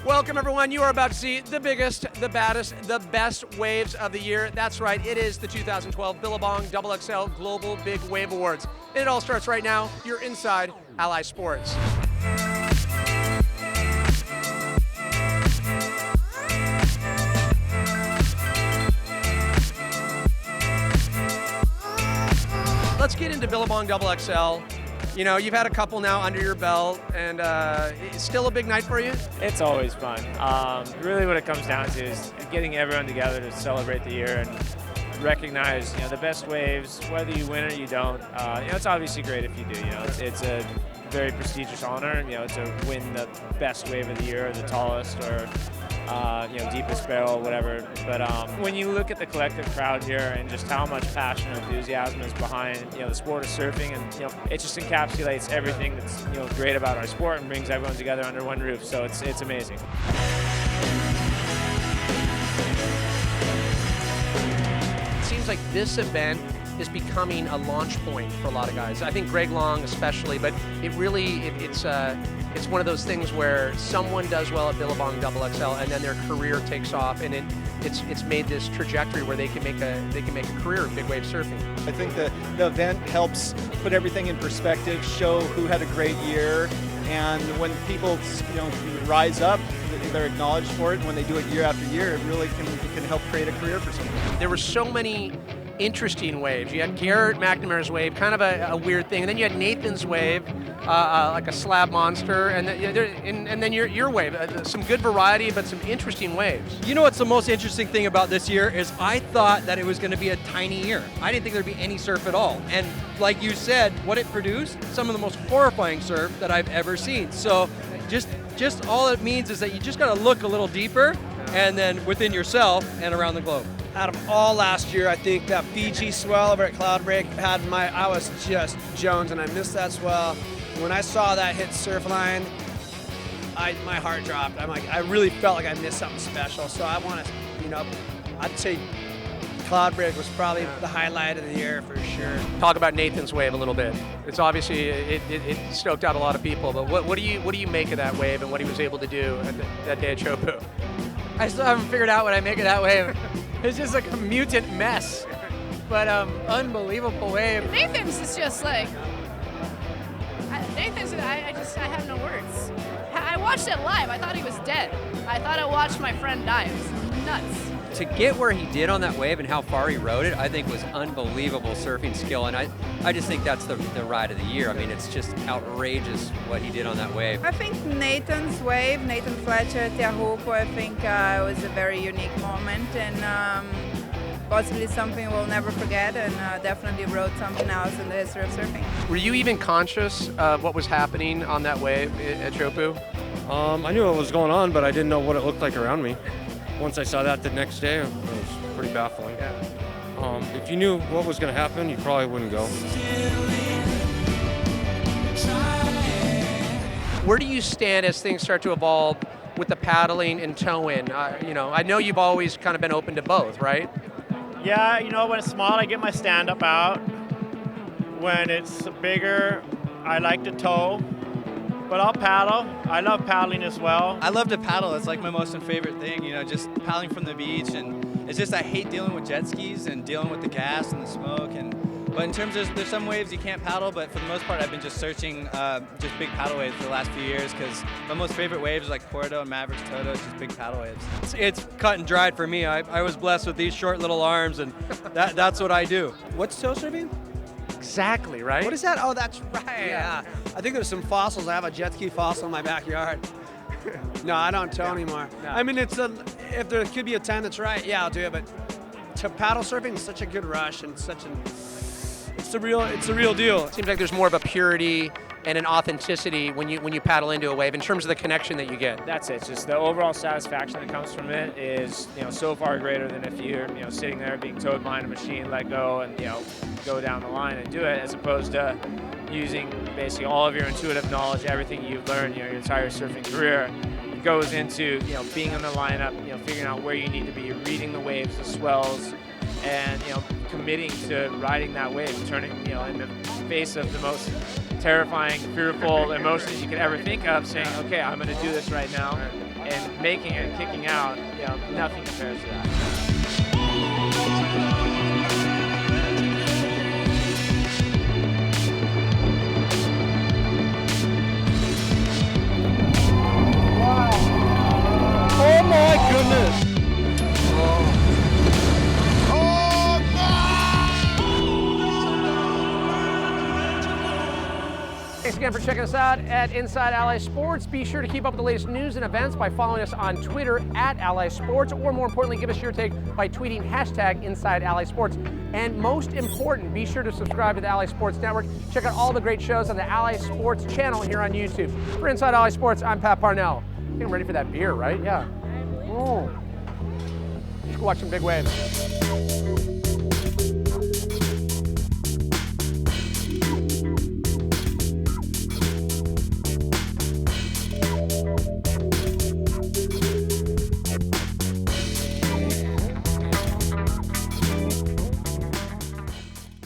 Welcome, everyone. You are about to see the biggest, the baddest, the best waves of the year. That's right. It is the 2012 Billabong XXL Global Big Wave Awards. And it all starts right now. You're inside Alli Sports. Let's get into Billabong XXL. You know, you've had a couple now under your belt, and it's still a big night for you? It's always fun. Really what it comes down to is getting everyone together to celebrate the year and recognize, the best waves, whether you win or you don't. It's obviously great if you do. It's a very prestigious honor, to win the best wave of the year, or the tallest, or deepest barrel, whatever. But when you look at the collective crowd here and just how much passion and enthusiasm is behind, the sport of surfing, and it just encapsulates everything that's great about our sport and brings everyone together under one roof. So it's amazing. It seems like this event is becoming a launch point for a lot of guys. I think Greg Long especially, but it's one of those things where someone does well at Billabong XXL and then their career takes off, and it's made this trajectory where they can make a career of big wave surfing. I think the event helps put everything in perspective, show who had a great year, and when people rise up, they're acknowledged for it. And when they do it year after year, it really can help create a career for someone. There were so many interesting waves. You had Garrett McNamara's wave, kind of a weird thing, and then you had Nathan's wave, like a slab monster, and then your wave. Some good variety, but some interesting waves. You know what's the most interesting thing about this year is I thought that it was going to be a tiny year. I didn't think there'd be any surf at all. And like you said, what it produced, some of the most horrifying surf that I've ever seen. So just all it means is that you just got to look a little deeper, and then within yourself and around the globe. Out of all last year, I think that Fiji swell over at Cloudbreak I was just Jones, and I missed that swell. When I saw that hit Surfline, my heart dropped. I really felt like I missed something special. So I want to, I'd say Cloudbreak was probably the highlight of the year for sure. Talk about Nathan's wave a little bit. It's obviously it stoked out a lot of people, but what do you make of that wave and what he was able to do that day at Chopu? I still haven't figured out what I make of that wave. It's just like a mutant mess, but unbelievable wave. Nathan's is just like, I have no words. I watched it live. I thought he was dead. I thought I watched my friend die. It was nuts. To get where he did on that wave and how far he rode it, I think was unbelievable surfing skill, and I just think that's the ride of the year. I mean, it's just outrageous what he did on that wave. I think Nathan's wave, Nathan Fletcher at Yahupo, I think was a very unique moment, and possibly something we'll never forget, and definitely wrote something else in the history of surfing. Were you even conscious of what was happening on that wave at Chopu? I knew what was going on, but I didn't know what it looked like around me. Once I saw that the next day, it was pretty baffling. Yeah. If you knew what was going to happen, you probably wouldn't go. Where do you stand as things start to evolve with the paddling and towing? I know you've always kind of been open to both, right? Yeah, when it's small, I get my stand-up out. When it's bigger, I like to tow. But I'll paddle. I love paddling as well. I love to paddle. It's like my most favorite thing, just paddling from the beach. And it's just I hate dealing with jet skis and dealing with the gas and the smoke. But in terms of, there's some waves you can't paddle, but for the most part, I've been just searching just big paddle waves for the last few years because my most favorite waves are like Porto and Mavericks Toto, just big paddle waves. It's cut and dried for me. I was blessed with these short little arms, and that's what I do. What's toe surfing? Exactly, right? What is that? Oh, that's right. Yeah. I think there's some fossils. I have a jet ski fossil in my backyard. No, I don't tow anymore. No. I mean, if there could be a time that's right, yeah, I'll do it. But to paddle surfing is such a good rush and it's a real deal. It seems like there's more of a purity and an authenticity when you paddle into a wave in terms of the connection that you get. That's it. Just the overall satisfaction that comes from it is, so far greater than if you're, sitting there being towed behind a machine, let go, and go down the line and do it, as opposed to using basically all of your intuitive knowledge, everything you've learned, your entire surfing career. It goes into, being in the lineup, figuring out where you need to be, reading the waves, the swells, and committing to riding that wave, turning in the face of the most terrifying, fearful emotions you could ever think of, saying, okay, I'm going to do this right now, and making it, kicking out, you know, nothing compares to that. Oh my goodness. Thanks again for checking us out at Inside Alli Sports. Be sure to keep up with the latest news and events by following us on Twitter at AlliSports, or more importantly, give us your take by tweeting hashtag Inside Alli Sports. And most important, be sure to subscribe to the Alli Sports Network. Check out all the great shows on the Alli Sports channel here on YouTube. For Inside Alli Sports, I'm Pat Parnell. Getting ready for that beer, right? Yeah. Oh. Let's go watch some big waves.